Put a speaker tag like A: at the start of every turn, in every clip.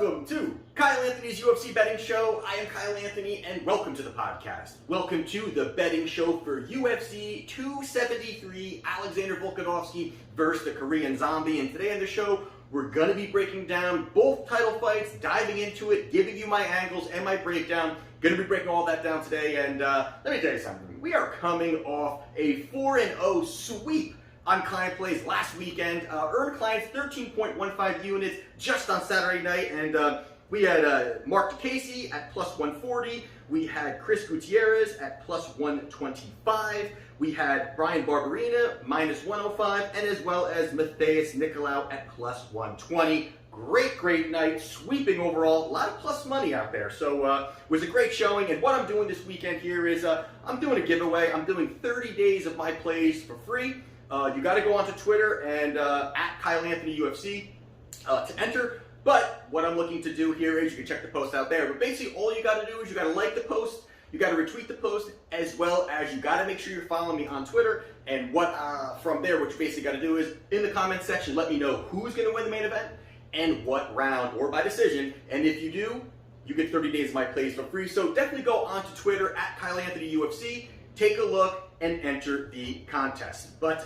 A: welcome to Kyle Anthony's UFC Betting Show. I am Kyle Anthony, and welcome to the podcast. Welcome to the betting show for UFC 273, Alexander Volkanovski versus the Korean Zombie. And today on the show, we're going to be breaking down both title fights, diving into it, giving you my angles and my breakdown. Going to be breaking all that down today, and let me tell you something. We are coming off a 4-0 sweep on client plays last weekend. Earned clients 13.15 units just on Saturday night, and we had Mark Tecia at plus 140. We had Chris Gutierrez at plus 125. We had Brian Barberina minus 105, and as well as Matheus Nicolau at plus 120. Great night, sweeping overall, a lot of plus money out there. So it was a great showing, and what I'm doing this weekend here is I'm doing a giveaway. I'm doing 30 days of my plays for free. You got to go onto Twitter and at Kyle Anthony UFC to enter. But what I'm looking to do here is, you can check the post out there, but basically all you got to do is you got to like the post, you got to retweet the post, as well as you got to make sure you're following me on Twitter. And what from there, what you basically got to do is in the comments section, let me know who's going to win the main event and what round, or by decision. And if you do, you get 30 days of my plays for free. So definitely go onto Twitter at Kyle Anthony UFC, take a look, and enter the contest. But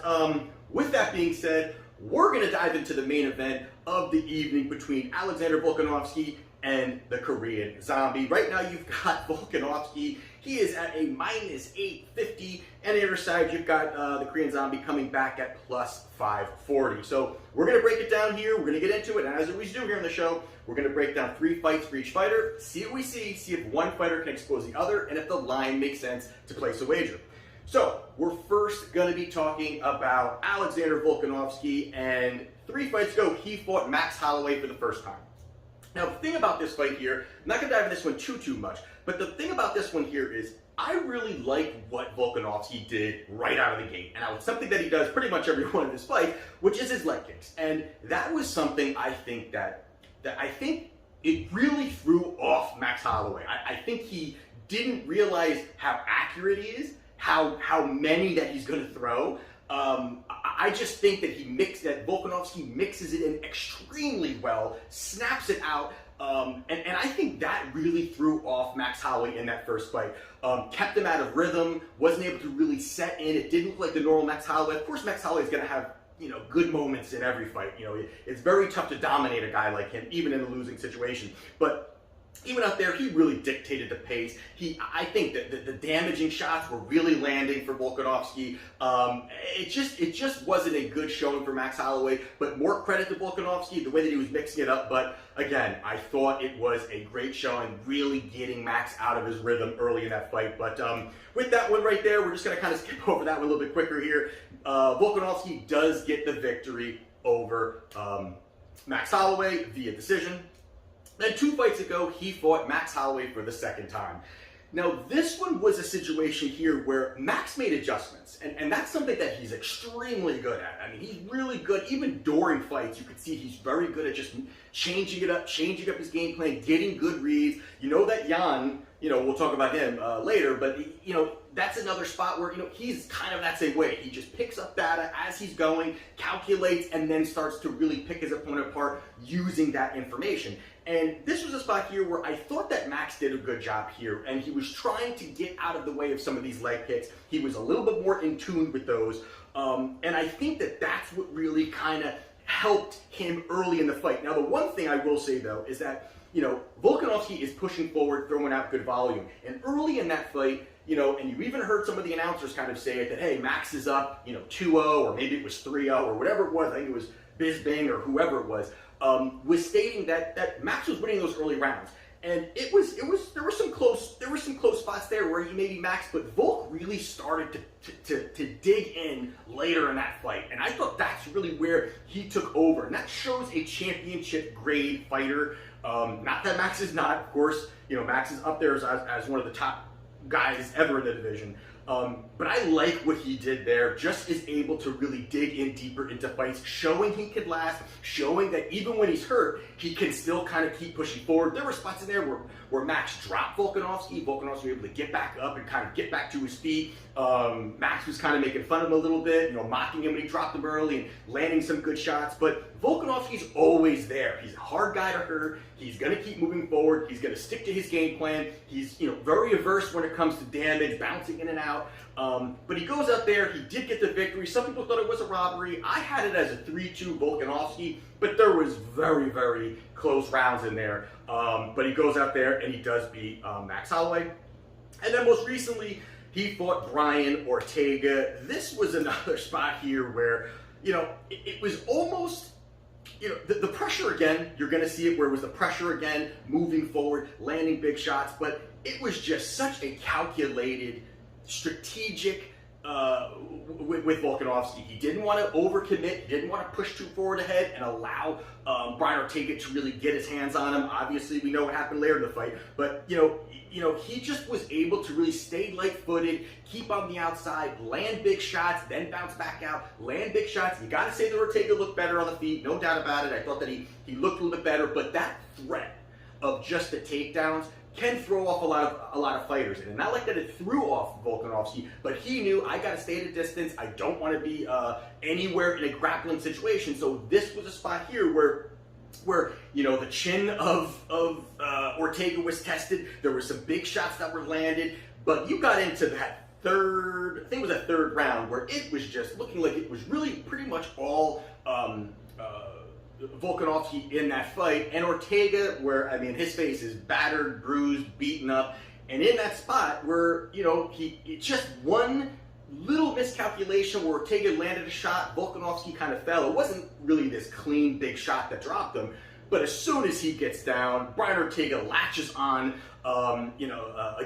A: with that being said, we're going to dive into the main event of the evening between Alexander Volkanovski and the Korean Zombie. Right now you've got Volkanovski. He is at a minus 850, and on the other side you've got the Korean Zombie coming back at plus 540. So we're going to break it down here. We're going to get into it, and as we always do here on the show, we're going to break down 3 fights for each fighter, see what we see if one fighter can expose the other, and if the line makes sense to place a wager. So, we're first going to be talking about Alexander Volkanovski, and 3 fights ago, he fought Max Holloway for the first time. Now, the thing about this fight here, I'm not going to dive into this one too much, but the thing about this one here is, I really like what Volkanovski did right out of the gate, and it's something that he does pretty much every one of his fights, which is his leg kicks. And that was something I think that I think it really threw off Max Holloway. I think he didn't realize how accurate he is, how many that he's going to throw. I just think that Volkanovski mixes it in extremely well, snaps it out, and I think that really threw off Max Holloway in that first fight. Kept him out of rhythm, wasn't able to really set in. It didn't look like the normal Max Holloway. Of course, Max Holloway is going to have good moments in every fight. It's very tough to dominate a guy like him, even in a losing situation. But even out there, he really dictated the pace. I think that the damaging shots were really landing for Volkanovski. It just wasn't a good showing for Max Holloway, but more credit to Volkanovski, the way that he was mixing it up. But again, I thought it was a great showing, really getting Max out of his rhythm early in that fight. But with that one right there, we're just going to kind of skip over that one a little bit quicker here. Volkanovski does get the victory over Max Holloway via decision. Then 2 fights ago, he fought Max Holloway for the second time. Now, this one was a situation here where Max made adjustments, and that's something that he's extremely good at. I mean, he's really good. Even during fights, you can see he's very good at just changing it up, changing up his game plan, getting good reads. You know that Jung, we'll talk about him later, but, that's another spot where, he's kind of that same way. He just picks up data as he's going, calculates, and then starts to really pick his opponent apart using that information. And this was a spot here where I thought that Max did a good job here, and he was trying to get out of the way of some of these leg kicks. He was a little bit more in tune with those, and I think that that's what really kind of helped him early in the fight. Now, the one thing I will say, though, is that, Volkanovski is pushing forward, throwing out good volume. And early in that fight, and you even heard some of the announcers kind of say it, that, hey, Max is up, 2-0, or maybe it was 3-0, or whatever it was. I think it was Bisbing or whoever it was stating that Max was winning those early rounds. And there were some close spots there where he maybe Max, but Volk really started to dig in later in that fight. And I thought that's really where he took over. And that shows a championship grade fighter. Not that Max is not, of course, Max is up there as one of the top guys ever in the division. But I like what he did there, just is able to really dig in deeper into fights, showing he could last, showing that even when he's hurt, he can still kind of keep pushing forward. There were spots in there where Max dropped Volkanovski. Volkanovski was able to get back up and kind of get back to his feet. Max was kind of making fun of him a little bit, mocking him when he dropped him early and landing some good shots. But Volkanovski's always there. He's a hard guy to hurt. He's going to keep moving forward. He's going to stick to his game plan. He's very averse when it comes to damage, bouncing in and out. But he goes out there. He did get the victory. Some people thought it was a robbery. I had it as a 3-2 Volkanovski, but there was very, very close rounds in there. But he goes out there and he does beat Max Holloway. And then most recently, he fought Brian Ortega. This was another spot here where, it was almost, the pressure again, you're going to see it where it was the pressure again, moving forward, landing big shots, but it was just such a calculated, strategic, with Volkanovski. He didn't want to overcommit. He didn't want to push too forward ahead and allow Brian Ortega to really get his hands on him. Obviously, we know what happened later in the fight, but he just was able to really stay light-footed, keep on the outside, land big shots, then bounce back out, land big shots. You got to say that Ortega looked better on the feet, no doubt about it. I thought that he looked a little bit better, but that threat of just the takedowns can throw off a lot of fighters. And not like that it threw off Volkanovski, but he knew, I got to stay at a distance. I don't want to be anywhere in a grappling situation. So this was a spot here where the chin of Ortega was tested. There were some big shots that were landed, but you got into that third, I think it was that third round, where it was just looking like it was really pretty much all Volkanovski in that fight, and Ortega, where his face is battered, bruised, beaten up, and in that spot where he just one little miscalculation where Ortega landed a shot, Volkanovski kind of fell. It wasn't really this clean big shot that dropped him, but as soon as he gets down, Brian Ortega latches on a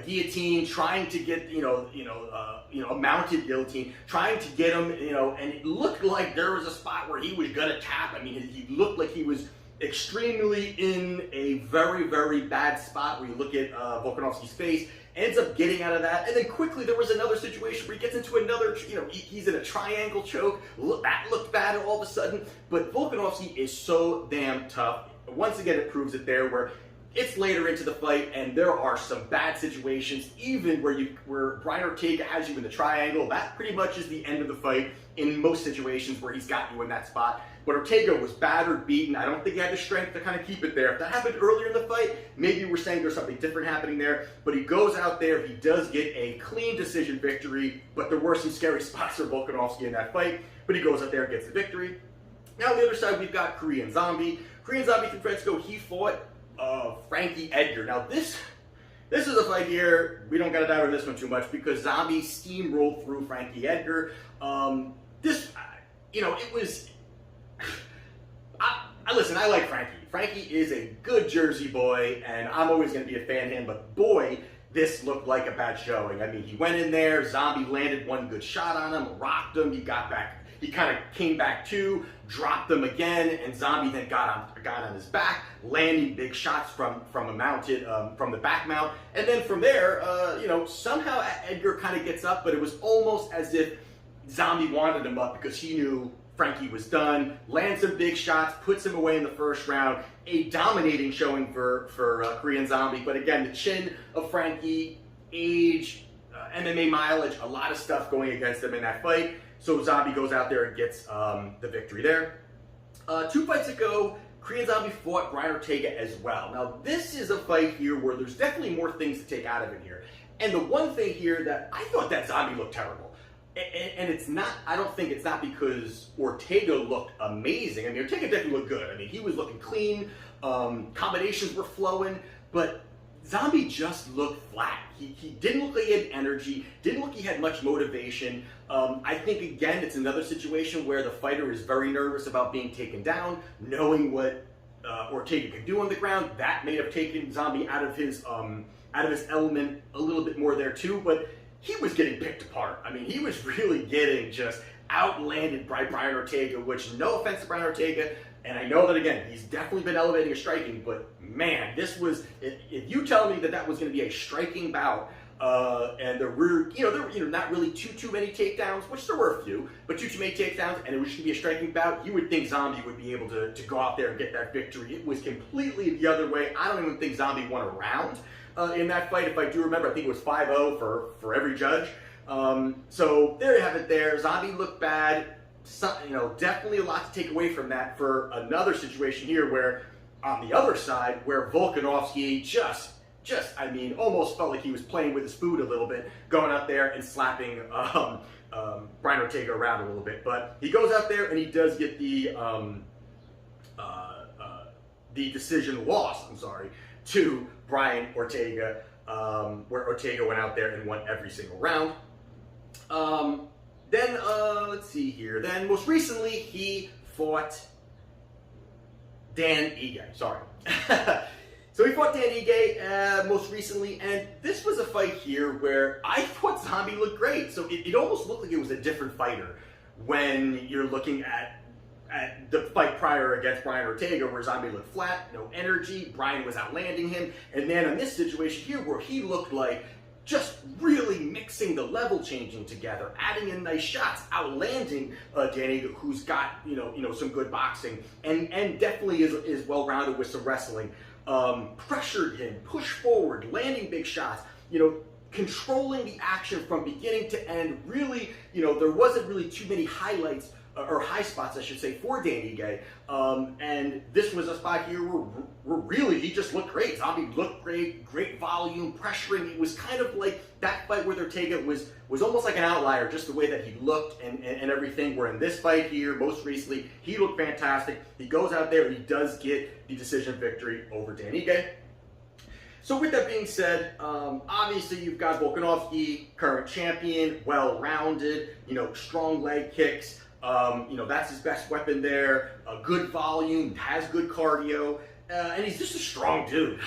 A: guillotine, trying to get a mounted guillotine, trying to get him, and it looked like there was a spot where he was gonna tap. He looked like he was extremely in a very, very bad spot where you look at Volkanovski's face, ends up getting out of that, and then quickly there was another situation where he gets into another, he's in a triangle choke. That looked bad all of a sudden, but Volkanovski is so damn tough. Once again, it proves it there where it's later into the fight, and there are some bad situations, even where Brian Ortega has you in the triangle. That pretty much is the end of the fight in most situations where he's got you in that spot. But Ortega was battered, beaten. I don't think he had the strength to kind of keep it there. If that happened earlier in the fight, maybe we're saying there's something different happening there. But he goes out there, he does get a clean decision victory, but there were some scary spots for Volkanovski in that fight. But he goes out there and gets the victory. Now on the other side, we've got Korean Zombie. Korean Zombie from Fresco, he fought Frankie Edgar. Now this is a fight here, we don't got to dive into this one too much because Zombie steamrolled through Frankie Edgar. It was... Listen, I like Frankie. Frankie is a good Jersey boy, and I'm always going to be a fan of him, but boy, this looked like a bad showing. He went in there, Zombie landed one good shot on him, rocked him, he got back. He kind of came back too, dropped them again, and Zombie then got on his back, landing big shots from a mounted, from the back mount. And then from there, somehow Edgar kind of gets up, but it was almost as if Zombie wanted him up because he knew Frankie was done, lands some big shots, puts him away in the first round. A dominating showing for Korean Zombie, but again, the chin of Frankie, age, MMA mileage, a lot of stuff going against him in that fight. So Zombie goes out there and gets the victory there. 2 fights ago, Korean Zombie fought Brian Ortega as well. Now this is a fight here where there's definitely more things to take out of it here. And the one thing here that I thought that Zombie looked terrible. And it's not, I don't think it's not because Ortega looked amazing. Ortega definitely looked good. He was looking clean, combinations were flowing, but Zombie just looked flat. He didn't look like he had energy, didn't look like he had much motivation. I think, again, it's another situation where the fighter is very nervous about being taken down, knowing what Ortega could do on the ground. That may have taken Zombie out of his element a little bit more there too, but he was getting picked apart. He was really getting just outlanded by Brian Ortega, which, no offense to Brian Ortega, and I know that, again, he's definitely been elevating his striking, but man, this was, if you tell me that was going to be a striking bout, and there were not really too many takedowns, which there were a few, but too many takedowns, and it was going to be a striking bout, you would think Zombie would be able to go out there and get that victory. It was completely the other way. I don't even think Zombie won a round in that fight. If I do remember, I think it was 5-0 for every judge. So there you have it there. Zombie looked bad. definitely a lot to take away from that for another situation here where, on the other side, where Volkanovski almost felt like he was playing with his food a little bit, going out there and slapping Brian Ortega around a little bit. But he goes out there and he does get the decision loss, to Brian Ortega, where Ortega went out there and won every single round. Then, let's see here. Then, most recently, he fought Dan Ige. So he fought Dan Ige most recently, and this was a fight here where I thought Zombie looked great. So it almost looked like it was a different fighter when you're looking at the fight prior against Brian Ortega, where Zombie looked flat, no energy, Brian was outlanding him, and then in this situation here where he looked like just really mixing the level changing together, adding in nice shots, outlanding Danny, who's got some good boxing and definitely is well rounded with some wrestling. Pressured him, pushed forward, landing big shots, controlling the action from beginning to end. Really, there wasn't really too many highlights or high spots, I should say, for Dan Ige. And this was a spot here where really he just looked great. Zombie looked great, great volume, pressuring. It was kind of like that fight with Ortega was almost like an outlier, just the way that he looked and everything. Where in this fight here, most recently, he looked fantastic. He goes out there and he does get the decision victory over Dan Ige. So with that being said, obviously you've got Volkanovski, current champion, well-rounded, strong leg kicks. That's his best weapon there. Good volume, has good cardio, and he's just a strong dude.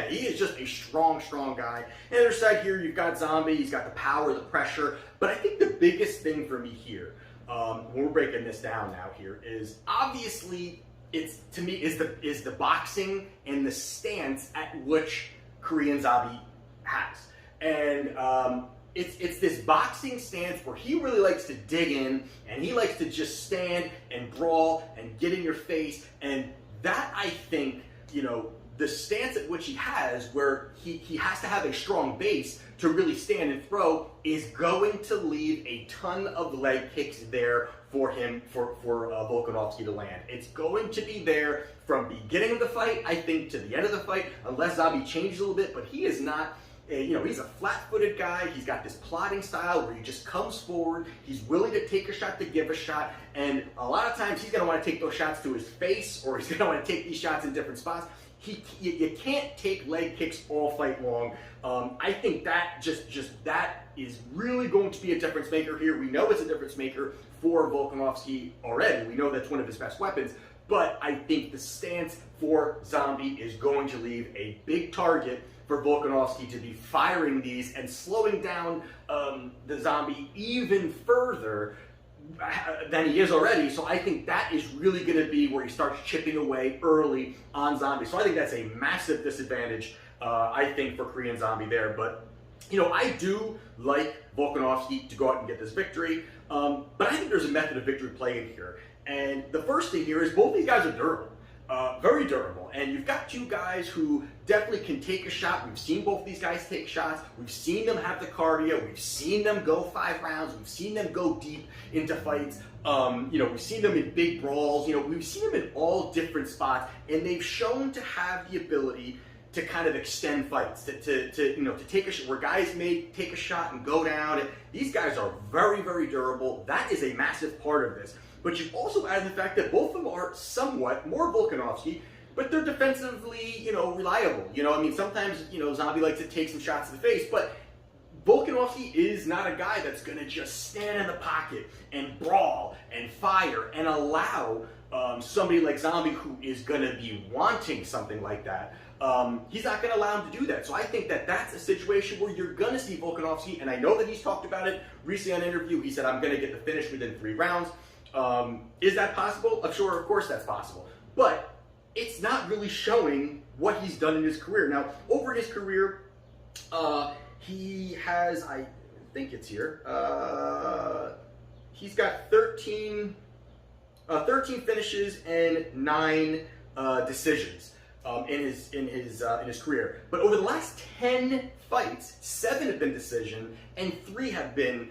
A: He is just a strong guy. And on the other side here, you've got Zombie. He's got the power, the pressure. But I think the biggest thing for me here, when we're breaking this down now here, is obviously is the boxing and the stance at which Korean Zombie has, and It's this boxing stance where he really likes to dig in and he likes to just stand and brawl and get in your face. And that, I think, the stance at which he has, where he has to have a strong base to really stand and throw, is going to leave a ton of leg kicks there for Volkanovski to land. It's going to be there from beginning of the fight, I think, to the end of the fight, unless Zombie changes a little bit, but he is not. He's a flat-footed guy. He's got this plotting style where he just comes forward. He's willing to take a shot to give a shot. And a lot of times he's going to want to take those shots to his face, or he's going to want to take these shots in different spots. You can't take leg kicks all fight long. I think that that is really going to be a difference maker here. We know it's a difference maker for Volkanovski already. We know that's one of his best weapons. But I think the stance for Zombie is going to leave a big target for Volkanovski to be firing these and slowing down the Zombie even further than he is already. So I think that is really going to be where he starts chipping away early on Zombie. So I think that's a massive disadvantage, I think, for Korean Zombie there. But, I do like Volkanovski to go out and get this victory. But I think there's a method of victory playing here. And the first thing here is both these guys are durable. Very durable, and you've got two guys who definitely can take a shot. We've seen both these guys take shots. We've seen them have the cardio. We've seen them go 5 rounds. We've seen them go deep into fights. We've seen them in big brawls. We've seen them in all different spots, and they've shown to have the ability to kind of extend fights, to take a shot where guys may take a shot and go down. And these guys are very, very durable. That is a massive part of this. But you've also added the fact that both of them are somewhat more Volkanovski, but they're defensively, reliable. Sometimes, Zombie likes to take some shots to the face, but Volkanovski is not a guy that's going to just stand in the pocket and brawl and fire and allow somebody like Zombie, who is going to be wanting something like that. He's not going to allow him to do that. So I think that that's a situation where you're going to see Volkanovski, and I know that he's talked about it recently on an interview. He said, I'm going to get the finish within 3 rounds. Is that possible? I'm sure, of course that's possible. But it's not really showing what he's done in his career. Now, over his career, he has, I think it's here, he's got 13 finishes and 9 decisions in his career. But over the last 10 fights, 7 have been decision and 3 have been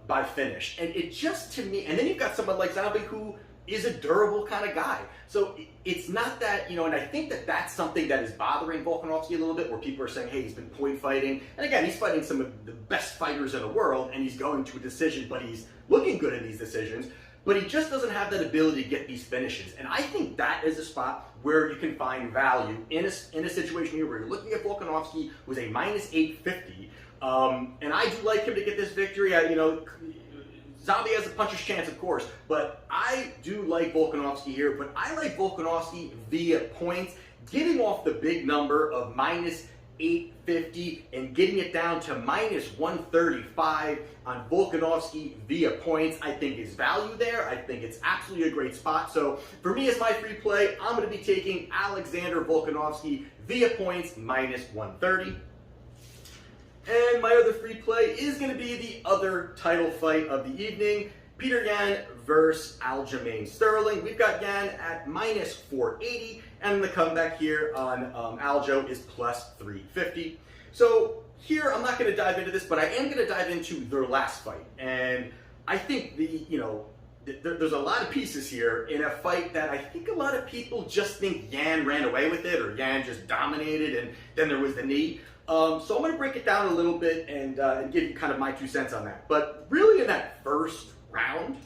A: by finish. And it just, to me, and then you've got someone like Zombie who is a durable kind of guy. So it's not that, and I think that that's something that is bothering Volkanovski a little bit, where people are saying, hey, he's been point fighting. And again, he's fighting some of the best fighters in the world, and he's going to a decision, but he's looking good in these decisions. But he just doesn't have that ability to get these finishes. And I think that is a spot where you can find value in a situation here where you're looking at Volkanovski, who's a minus 850. And I do like him to get this victory. Zombie has a puncher's chance, of course, but I do like Volkanovski here. But I like Volkanovski via points, getting off the big number of minus 850 and getting it down to minus 135 on Volkanovski via points, I think is value there. I think it's absolutely a great spot. So for me as my free play, I'm going to be taking Alexander Volkanovski via points minus 130. And my other free play is going to be the other title fight of the evening, Petr Yan versus Aljamain Sterling. We've got Yan at minus 480, and the comeback here on Aljo is plus 350. So here, I'm not going to dive into this, but I am going to dive into their last fight. And I think there's a lot of pieces here in a fight that I think a lot of people just think Yan ran away with it, or Yan just dominated, and then there was the knee. So I'm going to break it down a little bit and give you kind of my 2 cents on that. But really in that first round,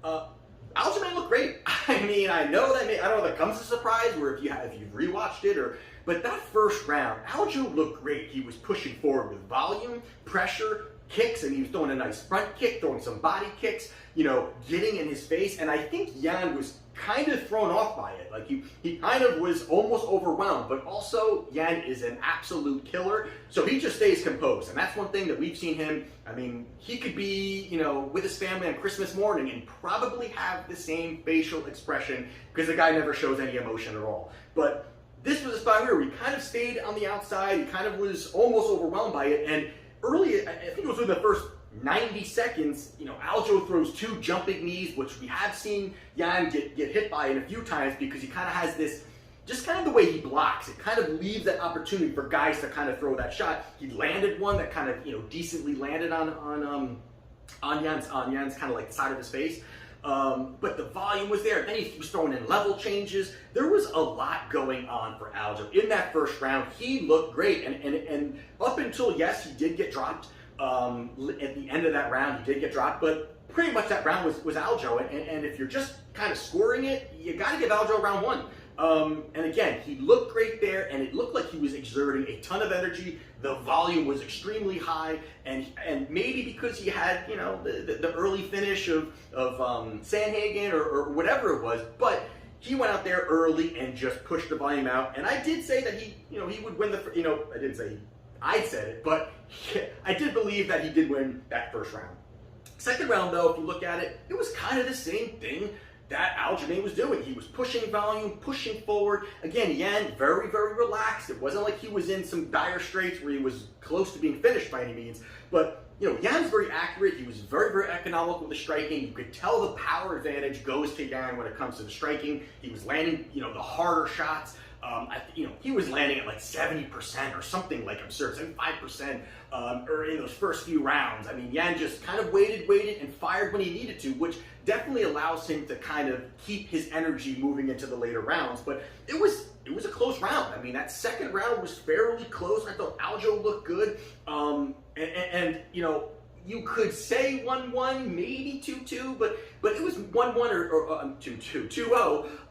A: Aljamain looked great. I mean, I don't know if that comes as a surprise, or if you've rewatched it, but that first round, Aljo looked great. He was pushing forward with volume, pressure, kicks, and he was throwing a nice front kick, throwing some body kicks, getting in his face. And I think Yan was kind of thrown off by it. Like he kind of was almost overwhelmed, but also Yan is an absolute killer. So he just stays composed. And that's one thing that we've seen him. I mean, he could be, with his family on Christmas morning and probably have the same facial expression, because the guy never shows any emotion at all. But this was a spot where he kind of stayed on the outside. He kind of was almost overwhelmed by it. And early, I think it was within the first 90 seconds, Aljo throws 2 jumping knees, which we have seen Yan get hit by it a few times, because he kind of has this, just kind of the way he blocks, it kind of leaves that opportunity for guys to kind of throw that shot. He landed one that kind of, decently landed on Yan's kind of like the side of his face. But the volume was there. Then he was throwing in level changes. There was a lot going on for Aljo. In that first round, he looked great. And up until, yes, he did get dropped. At the end of that round, he did get dropped, but pretty much that round was Aljo. And if you're just kind of scoring it, you got to give Aljo round 1. And again, he looked great there, and it looked like he was exerting a ton of energy. The volume was extremely high, and maybe because he had, the early finish of Sandhagen or whatever it was, but he went out there early and just pushed the volume out. And I did say that he would win I didn't say I said it, but I did believe that he did win that first round. Second round, though, if you look at it, it was kind of the same thing that Aljamain was doing. He was pushing volume, pushing forward. Again, Yan, very, very relaxed. It wasn't like he was in some dire straits where he was close to being finished by any means. But, Yan's very accurate. He was very, very economical with the striking. You could tell the power advantage goes to Yan when it comes to the striking. He was landing, the harder shots. He was landing at like 70% or something like absurd, 75% or in those first few rounds. I mean, Yan just kind of waited and fired when he needed to, which definitely allows him to kind of keep his energy moving into the later rounds. But it was a close round. I mean, that second round was fairly close. I thought Aljo looked good, and you could say 1-1, maybe 2-2, but it was 1-1 or 2-2,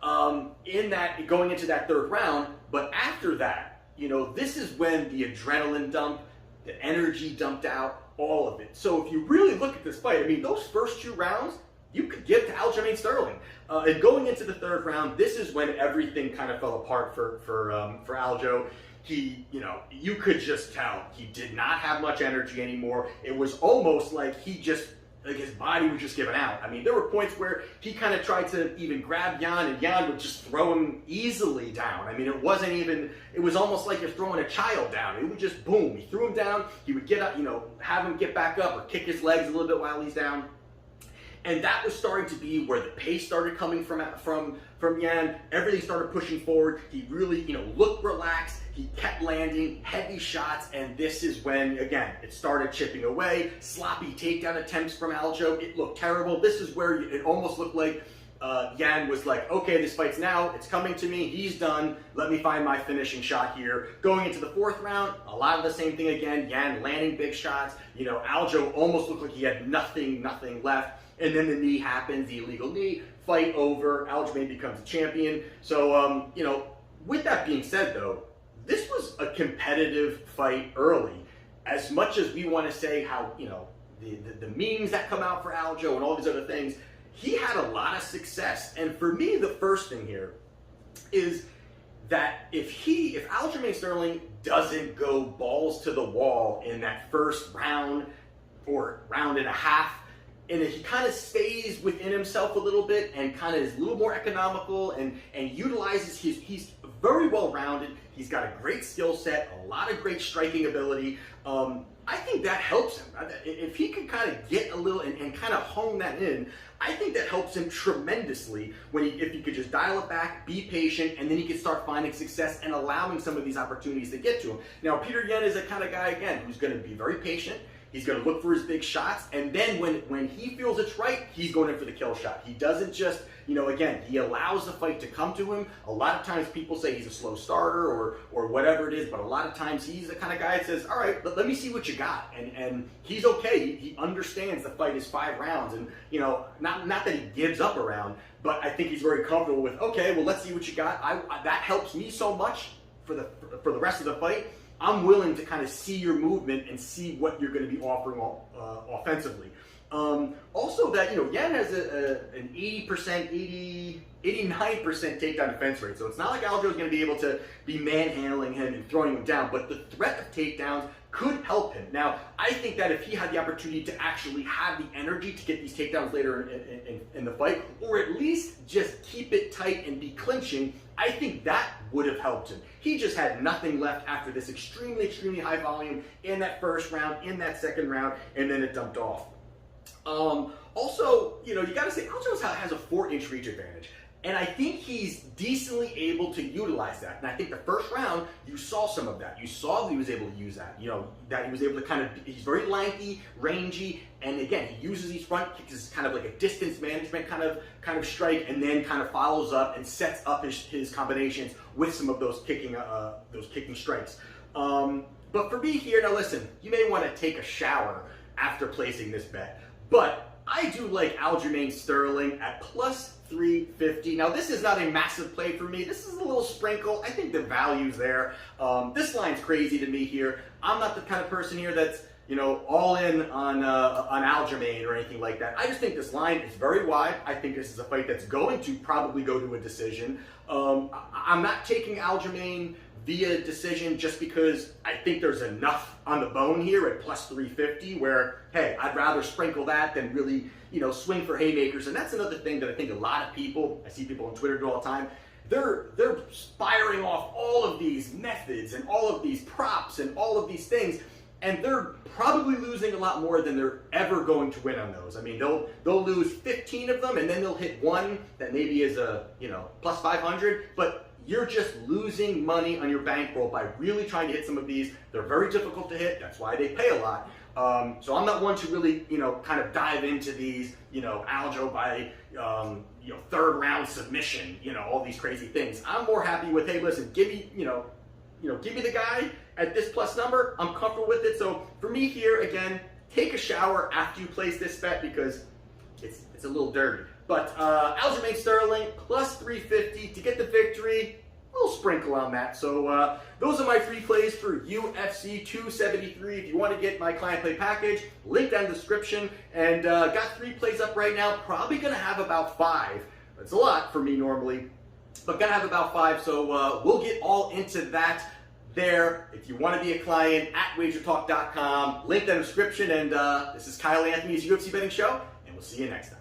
A: 2-0 in that, going into that third round. But after that, this is when the adrenaline dumped, the energy dumped out, all of it. So if you really look at this fight, I mean, those first 2 rounds, you could give to Aljamain Sterling. And going into the third round, this is when everything kind of fell apart for Aljo. He, you could just tell he did not have much energy anymore. It was almost like his body was just giving out. I mean, there were points where he kind of tried to even grab Yan, and Yan would just throw him easily down. I mean, it was almost like you're throwing a child down. It would just boom. He threw him down. He would get up, have him get back up or kick his legs a little bit while he's down. And that was starting to be where the pace started coming from Yan. Everything started pushing forward. He really, looked relaxed. He kept kept landing heavy shots, and this is when, again, it started chipping away. Sloppy takedown attempts from Aljo. It looked terrible. This is where it almost looked like Yan was like, okay, this fight's now, it's coming to me, he's done, let me find my finishing shot here. Going into the fourth round, a lot of the same thing again, Yan landing big shots, Aljo almost looked like he had nothing left, and then the knee happens, the illegal knee, fight over, Aljamain becomes a champion. So, with that being said though, this was a competitive fight early. As much as we want to say how, the memes that come out for Aljo and all these other things, he had a lot of success. And for me, the first thing here is that if Aljamain Sterling doesn't go balls to the wall in that first round or round and a half, and if he kind of stays within himself a little bit and kind of is a little more economical and utilizes he's very well rounded, he's got a great skill set, a lot of great striking ability, I think that helps him. If he can kind of get a little and kind of hone that in, I think that helps him tremendously if he could just dial it back, be patient, and then he can start finding success and allowing some of these opportunities to get to him. Now, Petr Yan is the kind of guy, again, who's going to be very patient. He's going to look for his big shots, and then when he feels it's right, he's going in for the kill shot. He doesn't just, again, he allows the fight to come to him. A lot of times people say he's a slow starter or whatever it is, but a lot of times he's the kind of guy that says, all right, let me see what you got. And he's okay. He understands the fight is 5 rounds, and, not that he gives up a round, but I think he's very comfortable with, okay, well, let's see what you got. That helps me so much for the rest of the fight. I'm willing to kind of see your movement and see what you're going to be offering offensively. Also, that Yan has an 89% takedown defense rate, so it's not like Aljo's going to be able to be manhandling him and throwing him down, but the threat of takedowns could help him. Now, I think that if he had the opportunity to actually have the energy to get these takedowns later in the fight, or at least just keep it tight and be clinching, I think that would have helped him. He just had nothing left after this extremely high volume in that first round, in that second round, and then it dumped off. Also, you got to say, Aljo has a 4-inch reach advantage. And I think he's decently able to utilize that. And I think the first round, you saw some of that. You saw that he was able to use that. That he was able to he's very lanky, rangy, and again, he uses these front kicks as kind of like a distance management kind of strike, and then kind of follows up and sets up his combinations with some of those kicking strikes. But for me here, now listen, you may want to take a shower after placing this bet, but I do like Aljamain Sterling at plus 350. Now, this is not a massive play for me. This is a little sprinkle. I think the value's there. This line's crazy to me here. I'm not the kind of person here that's, all in on Aljamain or anything like that. I just think this line is very wide. I think this is a fight that's going to probably go to a decision. I'm not taking Aljamain via decision just because I think there's enough on the bone here at plus 350 where, hey, I'd rather sprinkle that than really, swing for haymakers. And that's another thing that I think a lot of people, I see people on Twitter do all the time, they're firing off all of these methods and all of these props and all of these things, and they're probably losing a lot more than they're ever going to win on those. I mean, they'll lose 15 of them, and then they'll hit one that maybe is a, plus 500, but you're just losing money on your bankroll by really trying to hit some of these. They're very difficult to hit. That's why they pay a lot. So I'm not one to really, kind of dive into these, Aljo by, third round submission, all these crazy things. I'm more happy with, hey, listen, give me, give me the guy at this plus number. I'm comfortable with it. So for me here, again, take a shower after you place this bet because it's a little dirty. But Aljamain Sterling plus 350 to get the victory. A little sprinkle on that. So those are my 3 plays for UFC 273. If you want to get my client play package, link down in the description. And got 3 plays up right now. Probably going to have about 5. That's a lot for me normally, but going to have about 5. So we'll get all into that there. If you want to be a client, at wagertalk.com. Link down in the description. And this is Kyle Anthony's UFC Betting Show, and we'll see you next time.